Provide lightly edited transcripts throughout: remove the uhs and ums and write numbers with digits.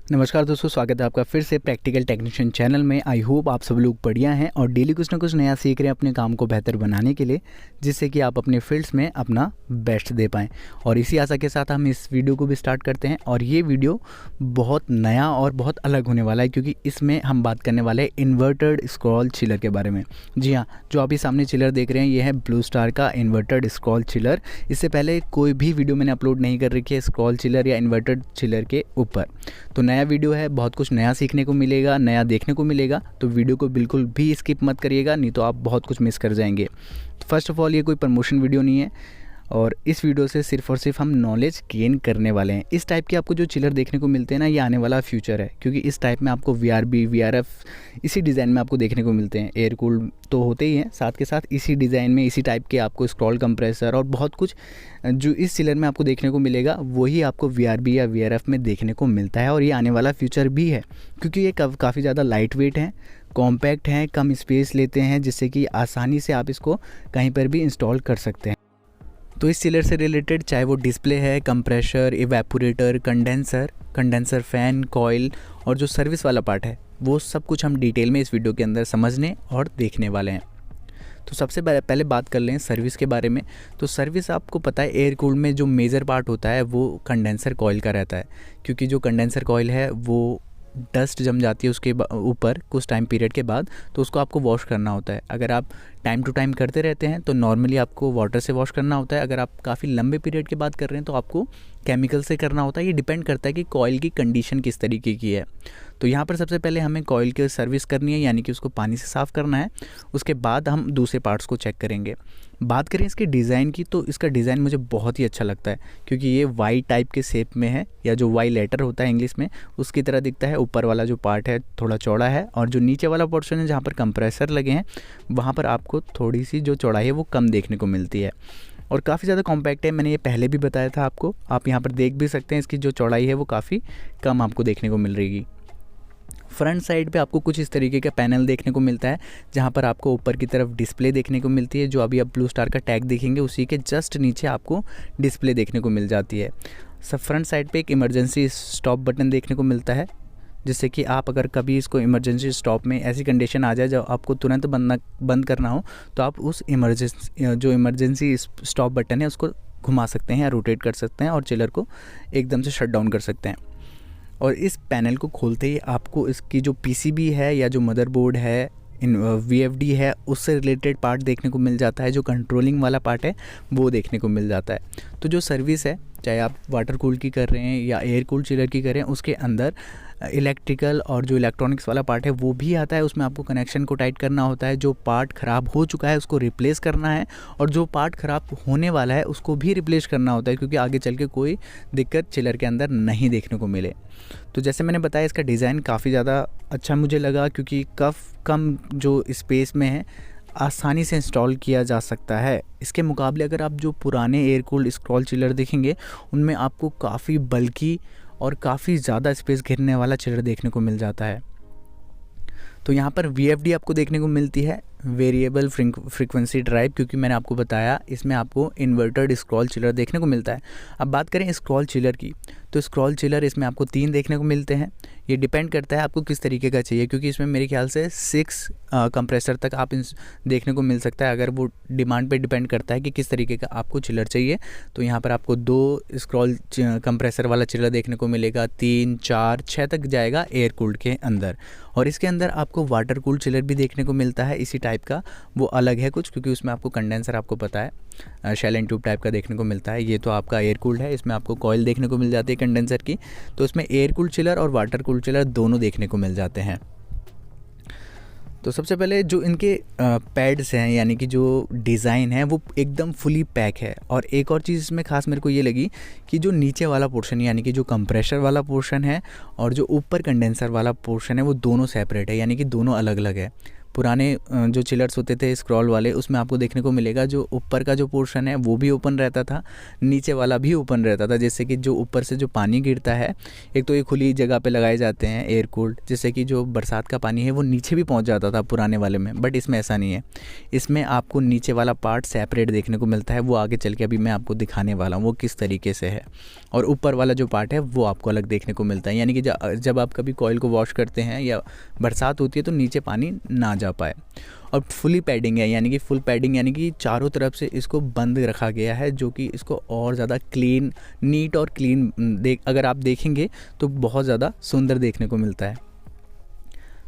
नमस्कार दोस्तों, स्वागत है आपका फिर से प्रैक्टिकल टेक्नीशियन चैनल में। आई होप आप सब लोग बढ़िया हैं और डेली कुछ ना कुछ नया सीख रहे हैं अपने काम को बेहतर बनाने के लिए, जिससे कि आप अपने फील्ड्स में अपना बेस्ट दे पाएँ। और इसी आशा के साथ हम इस वीडियो को भी स्टार्ट करते हैं। और ये वीडियो बहुत नया और बहुत अलग होने वाला है, क्योंकि इसमें हम बात करने वाले हैं इन्वर्टेड स्क्रॉल चिलर के बारे में। जी हाँ, जो आप ये सामने चिलर देख रहे हैं ये है ब्लू स्टार का इन्वर्टेड स्क्रॉल चिलर। इससे पहले कोई भी वीडियो मैंने अपलोड नहीं कर रखी है स्क्रॉल चिलर या इन्वर्टेड चिलर के ऊपर। तो नया वीडियो है, बहुत कुछ नया सीखने को मिलेगा, नया देखने को मिलेगा। तो वीडियो को बिल्कुल भी स्किप मत करिएगा, नहीं तो आप बहुत कुछ मिस कर जाएंगे। तो फर्स्ट ऑफ ऑल ये कोई प्रमोशन वीडियो नहीं है और इस वीडियो से सिर्फ और सिर्फ हम नॉलेज गेन करने वाले हैं। इस टाइप के आपको जो चिलर देखने को मिलते हैं ना, ये आने वाला फ्यूचर है, क्योंकि इस टाइप में आपको VRB VRF इसी डिज़ाइन में आपको देखने को मिलते हैं। एयर कूल्ड तो होते ही हैं, साथ के साथ इसी डिज़ाइन में इसी टाइप के आपको स्क्रॉल कंप्रेसर और बहुत कुछ जो इस चिलर में आपको देखने को मिलेगा वही आपको VRB या VRF में देखने को मिलता है। और ये आने वाला फ्यूचर भी है, क्योंकि ये काफ़ी ज़्यादा लाइट वेट हैं, कॉम्पैक्ट हैं, कम स्पेस लेते हैं, जिससे कि आसानी से आप इसको कहीं पर भी इंस्टॉल कर सकते हैं। तो इस चिलर से रिलेटेड चाहे वो डिस्प्ले है, compressor, evaporator, condenser fan, coil और जो सर्विस वाला पार्ट है, वो सब कुछ हम डिटेल में इस वीडियो के अंदर समझने और देखने वाले हैं। तो सबसे पहले बात कर लें सर्विस के बारे में। तो सर्विस आपको पता है एयर कूल्ड में जो मेजर पार्ट होता है वो कंडेंसर कॉइल का रहता है, क्योंकि जो कंडेंसर कॉइल है वो डस्ट जम जाती है उसके ऊपर कुछ टाइम पीरियड के बाद, तो उसको आपको वॉश करना होता है। अगर आप टाइम टू टाइम करते रहते हैं तो नॉर्मली आपको वाटर से वॉश करना होता है। अगर आप काफ़ी लंबे पीरियड की बात कर रहे हैं तो आपको केमिकल से करना होता है। ये डिपेंड करता है कि कॉइल की कंडीशन किस तरीके की है। तो यहाँ पर सबसे पहले हमें कॉइल की सर्विस करनी है, यानी कि उसको पानी से साफ़ करना है। उसके बाद हम दूसरे पार्ट्स को चेक करेंगे। बात करें इसके डिज़ाइन की, तो इसका डिज़ाइन मुझे बहुत ही अच्छा लगता है, क्योंकि ये वाई टाइप के शेप में है, या जो वाई लेटर होता है इंग्लिश में उसकी तरह दिखता है। ऊपर वाला जो पार्ट है थोड़ा चौड़ा है और जो नीचे वाला पोर्शन है जहाँ पर कंप्रेसर लगे हैं वहाँ पर आपको थोड़ी सी जो चौड़ाई है वो कम देखने को मिलती है और काफ़ी ज़्यादा कॉम्पैक्ट है। मैंने ये पहले भी बताया था आपको, आप यहाँ पर देख भी सकते हैं इसकी जो चौड़ाई है वो काफ़ी कम आपको देखने को मिल रही है। फ्रंट साइड पे आपको कुछ इस तरीके का पैनल देखने को मिलता है, जहाँ पर आपको ऊपर की तरफ डिस्प्ले देखने को मिलती है। जो अभी आप ब्लू स्टार का टैग देखेंगे उसी के जस्ट नीचे आपको डिस्प्ले देखने को मिल जाती है। सब फ्रंट साइड पे एक इमरजेंसी स्टॉप बटन देखने को मिलता है, जिससे कि आप अगर कभी इसको इमरजेंसी स्टॉप में ऐसी कंडीशन आ जाए जब आपको तुरंत बंद करना हो, तो आप उस इमरजेंसी स्टॉप बटन है उसको घुमा सकते हैं या रोटेट कर सकते हैं और चिलर को एकदम से शट डाउन कर सकते हैं। और इस पैनल को खोलते ही आपको इसकी जो PCB है या जो मदरबोर्ड है, VFD है, उससे रिलेटेड पार्ट देखने को मिल जाता है। जो कंट्रोलिंग वाला पार्ट है वो देखने को मिल जाता है। तो जो सर्विस है, चाहे आप वाटर कूल की कर रहे हैं या एयर कूल चिलर की कर रहे हैं, उसके अंदर इलेक्ट्रिकल और जो इलेक्ट्रॉनिक्स वाला पार्ट है वो भी आता है। उसमें आपको कनेक्शन को टाइट करना होता है। जो पार्ट ख़राब हो चुका है उसको रिप्लेस करना है और जो पार्ट ख़राब होने वाला है उसको भी रिप्लेस करना होता है, क्योंकि आगे चल के कोई दिक्कत चिलर के अंदर नहीं देखने को मिले। तो जैसे मैंने बताया इसका डिज़ाइन काफ़ी ज़्यादा अच्छा मुझे लगा, क्योंकि कम जो स्पेस में है आसानी से इंस्टॉल किया जा सकता है। इसके मुकाबले अगर आप जो पुराने एयर कूल्ड स्क्रॉल चिलर देखेंगे उनमें आपको काफ़ी बल्कि और काफ़ी ज़्यादा स्पेस घेरने वाला चिलर देखने को मिल जाता है। तो यहाँ पर VFD आपको देखने को मिलती है, वेरिएबल फ्रीक्वेंसी ड्राइव, क्योंकि मैंने आपको बताया इसमें आपको इन्वर्टेड स्क्रॉल चिलर देखने को मिलता है। अब बात करें स्क्रॉल चिलर की, तो स्क्रॉल चिलर इसमें आपको 3 देखने को मिलते हैं। ये डिपेंड करता है आपको किस तरीके का चाहिए, क्योंकि इसमें मेरे ख्याल से 6 कंप्रेसर तक आप देखने को मिल सकता है। अगर वो डिमांड पे डिपेंड करता है कि किस तरीके का आपको चिलर चाहिए। तो यहाँ पर आपको 2 स्क्रॉल कंप्रेसर वाला चिलर देखने को मिलेगा, 3, 4, 6 तक जाएगा एयर कूल्ड के अंदर। और इसके अंदर आपको वाटर कूल्ड चिलर भी देखने को मिलता है इसी टाइप का, वो अलग है कुछ, क्योंकि उसमें आपको कंडेंसर आपको पता है शेल एंड ट्यूब टाइप का देखने को मिलता है। ये तो आपका एयर कूल्ड है, इसमें आपको कॉइल देखने को मिल जाती है कंडेंसर की। तो इसमें एयर कूल्ड चिलर और वाटर कूल्ड चिलर दोनों देखने को मिल जाते हैं। तो सबसे पहले जो इनके पैड्स हैं, यानी कि जो डिज़ाइन है वो एकदम फुली पैक है। और एक और चीज़ इसमें ख़ास मेरे को ये लगी कि जो नीचे वाला पोर्शन यानी कि जो कंप्रेशर वाला पोर्शन है और जो ऊपर कंडेंसर वाला पोर्शन है वो दोनों सेपरेट है, यानी कि दोनों अलग अलग है। पुराने जो चिलर्स होते थे स्क्रॉल वाले, उसमें आपको देखने को मिलेगा जो ऊपर का जो पोर्शन है वो भी ओपन रहता था, नीचे वाला भी ओपन रहता था, जिससे कि जो ऊपर से जो पानी गिरता है, एक तो ये खुली जगह पे लगाए जाते हैं एयर कूल्ड, जिससे कि जो बरसात का पानी है वो नीचे भी पहुंच जाता था पुराने वाले में। बट इसमें ऐसा नहीं है, इसमें आपको नीचे वाला पार्ट सेपरेट देखने को मिलता है। वो आगे चल के अभी मैं आपको दिखाने वाला हूँ वो किस तरीके से है। और ऊपर वाला जो पार्ट है वो आपको अलग देखने को मिलता है, यानी कि जब आप कभी कॉइल को वॉश करते हैं या बरसात होती है तो नीचे पानी ना जा पाए। और फुली पैडिंग है, यानी कि फुल पैडिंग, यानी कि चारों तरफ से इसको बंद रखा गया है, जो कि इसको और ज़्यादा क्लीन, नीट और क्लीन अगर आप देखेंगे तो बहुत ज़्यादा सुंदर देखने को मिलता है।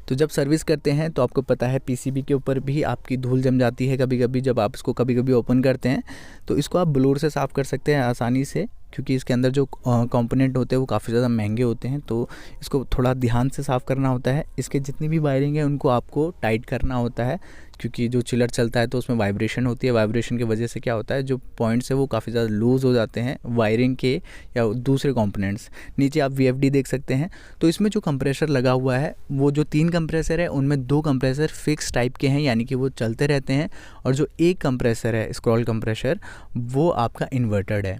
तो जब सर्विस करते हैं तो आपको पता है पीसीबी के ऊपर भी आपकी धूल जम जाती है कभी कभी, जब आप इसको कभी कभी ओपन करते हैं तो इसको आप ब्लोर से साफ़ कर सकते हैं आसानी से, क्योंकि इसके अंदर जो कंपोनेंट होते हैं वो काफ़ी ज़्यादा महंगे होते हैं, तो इसको थोड़ा ध्यान से साफ़ करना होता है। इसके जितनी भी वायरिंग है उनको आपको टाइट करना होता है, क्योंकि जो चिलर चलता है तो उसमें वाइब्रेशन होती है। वाइब्रेशन की वजह से क्या होता है, जो पॉइंट्स है वो काफ़ी ज़्यादा लूज़ हो जाते हैं वायरिंग के या दूसरे कंपोनेंट्स। नीचे आप VFD देख सकते हैं। तो इसमें जो कंप्रेसर लगा हुआ है, वो जो 3 कंप्रेसर है उनमें 2 कंप्रेसर फिक्स टाइप के हैं, यानी कि वो चलते रहते हैं, और जो एक कंप्रेसर है स्क्रॉल कंप्रेसर वो आपका इन्वर्टेड है।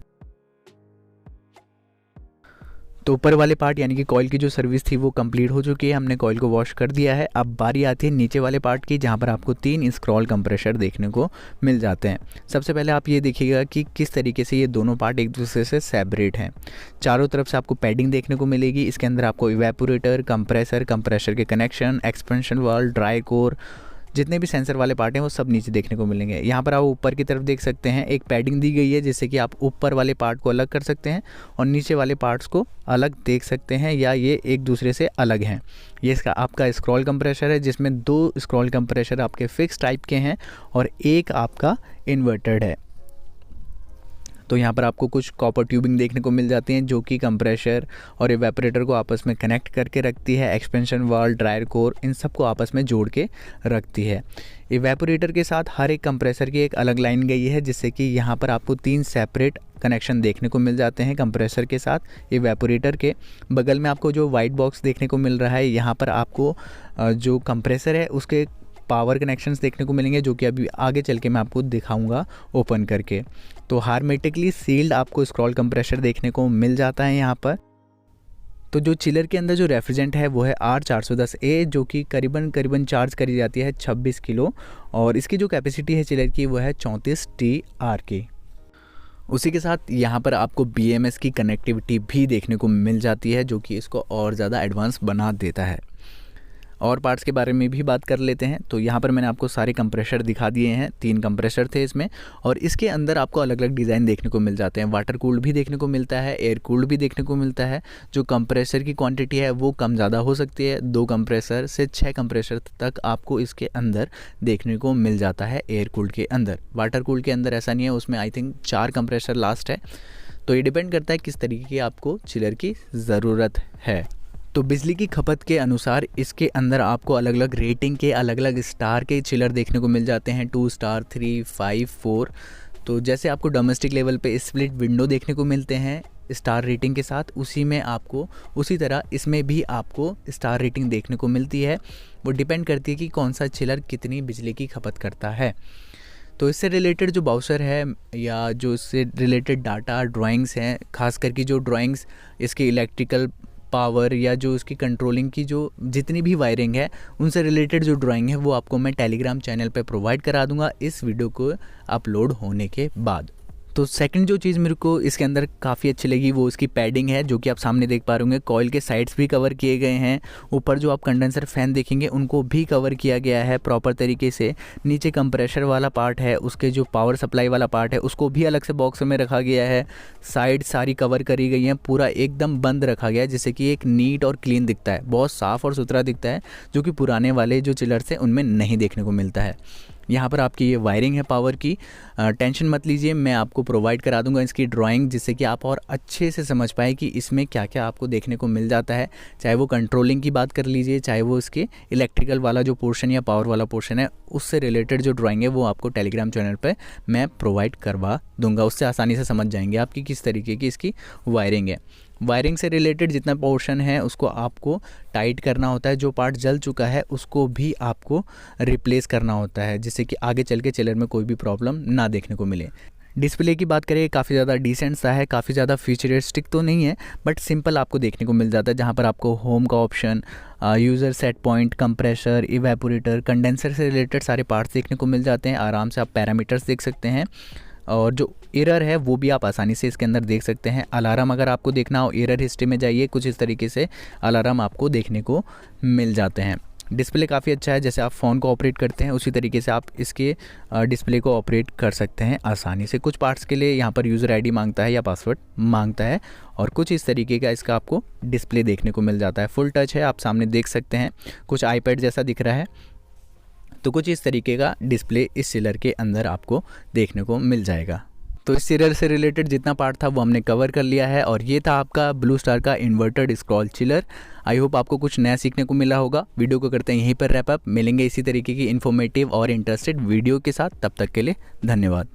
तो ऊपर वाले पार्ट यानी कि कॉइल की जो सर्विस थी वो कंप्लीट हो चुकी है, हमने कॉइल को वॉश कर दिया है। अब बारी आती है नीचे वाले पार्ट की, जहां पर आपको 3 स्क्रॉल कंप्रेसर देखने को मिल जाते हैं। सबसे पहले आप ये देखिएगा कि किस तरीके से ये दोनों पार्ट एक दूसरे से सेपरेट हैं। चारों तरफ से आपको पैडिंग देखने को मिलेगी। इसके अंदर आपको इवेपोरेटर, कंप्रेसर के connection, expansion valve, dry core, जितने भी सेंसर वाले पार्ट हैं वो सब नीचे देखने को मिलेंगे। यहाँ पर आप ऊपर की तरफ देख सकते हैं एक पैडिंग दी गई है, जिससे कि आप ऊपर वाले पार्ट को अलग कर सकते हैं और नीचे वाले पार्ट्स को अलग देख सकते हैं, या ये एक दूसरे से अलग हैं। ये इसका आपका स्क्रॉल कंप्रेसर है, जिसमें 2 स्क्रॉल कंप्रेसर आपके फिक्स टाइप के हैं और एक आपका इन्वर्टेड है। तो यहाँ पर आपको कुछ कॉपर ट्यूबिंग देखने को मिल जाती हैं, जो कि कंप्रेसर और इवेपोरेटर को आपस में कनेक्ट करके रखती है। एक्सपेंशन वाल्व, ड्रायर कोर, इन सब को आपस में जोड़ के रखती है। इवेपोरेटर के साथ हर एक कंप्रेसर की एक अलग लाइन गई है, जिससे कि यहाँ पर आपको 3 सेपरेट कनेक्शन देखने को मिल जाते हैं कंप्रेसर के साथ। इवेपोरेटर के बगल में आपको जो वाइट बॉक्स देखने को मिल रहा है, यहाँ पर आपको जो कंप्रेसर है उसके पावर कनेक्शंस देखने को मिलेंगे, जो कि अभी आगे चल के मैं आपको दिखाऊंगा ओपन करके। तो हार्मेटिकली सील्ड आपको स्क्रॉल कंप्रेसर देखने को मिल जाता है यहाँ पर। तो जो चिलर के अंदर जो रेफ्रिजरेंट है वो है R410A, जो कि करीबन चार्ज करी जाती है 26 किलो, और इसकी जो कैपेसिटी है चिलर की वो है 34 TR की। उसी के साथ यहाँ पर आपको BMS की कनेक्टिविटी भी देखने को मिल जाती है, जो कि इसको और ज़्यादा एडवांस बना देता है। और पार्ट्स के बारे में भी बात कर लेते हैं। तो यहाँ पर मैंने आपको सारे कंप्रेसर दिखा दिए हैं, 3 कंप्रेसर थे इसमें, और इसके अंदर आपको अलग अलग डिज़ाइन देखने को मिल जाते हैं। वाटर कूल्ड भी देखने को मिलता है, एयर कूल्ड भी देखने को मिलता है। जो कंप्रेसर की क्वांटिटी है वो कम ज़्यादा हो सकती है, 2 कंप्रेसर से 6 कंप्रेसर तक आपको इसके अंदर देखने को मिल जाता है एयर कूल्ड के अंदर। वाटर कूल्ड के अंदर ऐसा नहीं है, उसमें आई थिंक 4 कंप्रेसर लास्ट है। तो ये डिपेंड करता है किस तरीके की आपको चिलर की ज़रूरत है। तो बिजली की खपत के अनुसार इसके अंदर आपको अलग अलग रेटिंग के, अलग अलग स्टार के चिलर देखने को मिल जाते हैं, 2 स्टार, 3, 5, 4। तो जैसे आपको डोमेस्टिक लेवल पे स्प्लिट विंडो देखने को मिलते हैं स्टार रेटिंग के साथ, उसी तरह इसमें भी आपको स्टार रेटिंग देखने को मिलती है। वो डिपेंड करती है कि कौन सा चिलर कितनी बिजली की खपत करता है। तो इससे रिलेटेड जो बाउसर है या जो इससे रिलेटेड डाटा, ड्राइंग्स हैं, खास करके जो ड्राइंग्स इसके इलेक्ट्रिकल पावर या जो इसकी कंट्रोलिंग की जो जितनी भी वायरिंग है उनसे रिलेटेड जो ड्राइंग है वो आपको मैं टेलीग्राम चैनल पे प्रोवाइड करा दूंगा इस वीडियो को अपलोड होने के बाद। तो सेकंड जो चीज़ मेरे को इसके अंदर काफ़ी अच्छी लगी वो इसकी पैडिंग है, जो कि आप सामने देख पा रहे होंगे। कॉइल के साइड्स भी कवर किए गए हैं, ऊपर जो आप कंडेंसर फैन देखेंगे उनको भी कवर किया गया है प्रॉपर तरीके से। नीचे कंप्रेसर वाला पार्ट है, उसके जो पावर सप्लाई वाला पार्ट है उसको भी अलग से बॉक्स में रखा गया है। साइड सारी कवर करी गई हैं, पूरा एकदम बंद रखा गया है, जिससे कि एक नीट और क्लीन दिखता है, बहुत साफ़ और सुथरा दिखता है, जो कि पुराने वाले जो चिलर्स हैं उनमें नहीं देखने को मिलता है। यहाँ पर आपकी ये वायरिंग है पावर की, टेंशन मत लीजिए, मैं आपको प्रोवाइड करा दूंगा इसकी ड्राइंग, जिससे कि आप और अच्छे से समझ पाए कि इसमें क्या क्या आपको देखने को मिल जाता है। चाहे वो कंट्रोलिंग की बात कर लीजिए, चाहे वो इसके इलेक्ट्रिकल वाला जो पोर्शन या पावर वाला पोर्शन है, उससे रिलेटेड जो ड्राइंग है वो आपको टेलीग्राम चैनल पर मैं प्रोवाइड करवा दूंगा। उससे आसानी से समझ जाएंगे आपकी किस तरीके की इसकी वायरिंग है। वायरिंग से रिलेटेड जितना पोर्शन है उसको आपको टाइट करना होता है, जो पार्ट जल चुका है उसको भी आपको रिप्लेस करना होता है, जिससे कि आगे चल के चिलर में कोई भी प्रॉब्लम ना देखने को मिले। डिस्प्ले की बात करें, काफ़ी ज़्यादा डिसेंट सा है, काफ़ी ज़्यादा फ्यूचरिस्टिक तो नहीं है बट सिंपल आपको देखने को मिल जाता है, जहाँ पर आपको होम का option, user set point, compressor, evaporator, condenser से रिलेटेड सारे पार्ट्स देखने को मिल जाते हैं। आराम से आप पैरामीटर्स देख सकते हैं और जो एरर है वो भी आप आसानी से इसके अंदर देख सकते हैं। अलार्म अगर आपको देखना हो, एरर हिस्ट्री में जाइए, कुछ इस तरीके से अलार्म आपको देखने को मिल जाते हैं। डिस्प्ले काफ़ी अच्छा है, जैसे आप फ़ोन को ऑपरेट करते हैं उसी तरीके से आप इसके डिस्प्ले को ऑपरेट कर सकते हैं आसानी से। कुछ पार्ट्स के लिए यहाँ पर यूज़र आईडी मांगता है या पासवर्ड मांगता है और कुछ इस तरीके का इसका आपको डिस्प्ले देखने को मिल जाता है। फुल टच है, आप सामने देख सकते हैं, कुछ आईपैड जैसा दिख रहा है, तो कुछ इस तरीके का डिस्प्ले इस चिलर के अंदर आपको देखने को मिल जाएगा। तो इस चिलर से रिलेटेड जितना पार्ट था वो हमने कवर कर लिया है और ये था आपका ब्लू स्टार का inverted scroll chiller. I hope आपको कुछ नया सीखने को मिला होगा। वीडियो को करते हैं यहीं पर रैप अप। मिलेंगे इसी तरीके की इन्फॉर्मेटिव और इंटरेस्टेड वीडियो के साथ, तब तक के लिए धन्यवाद।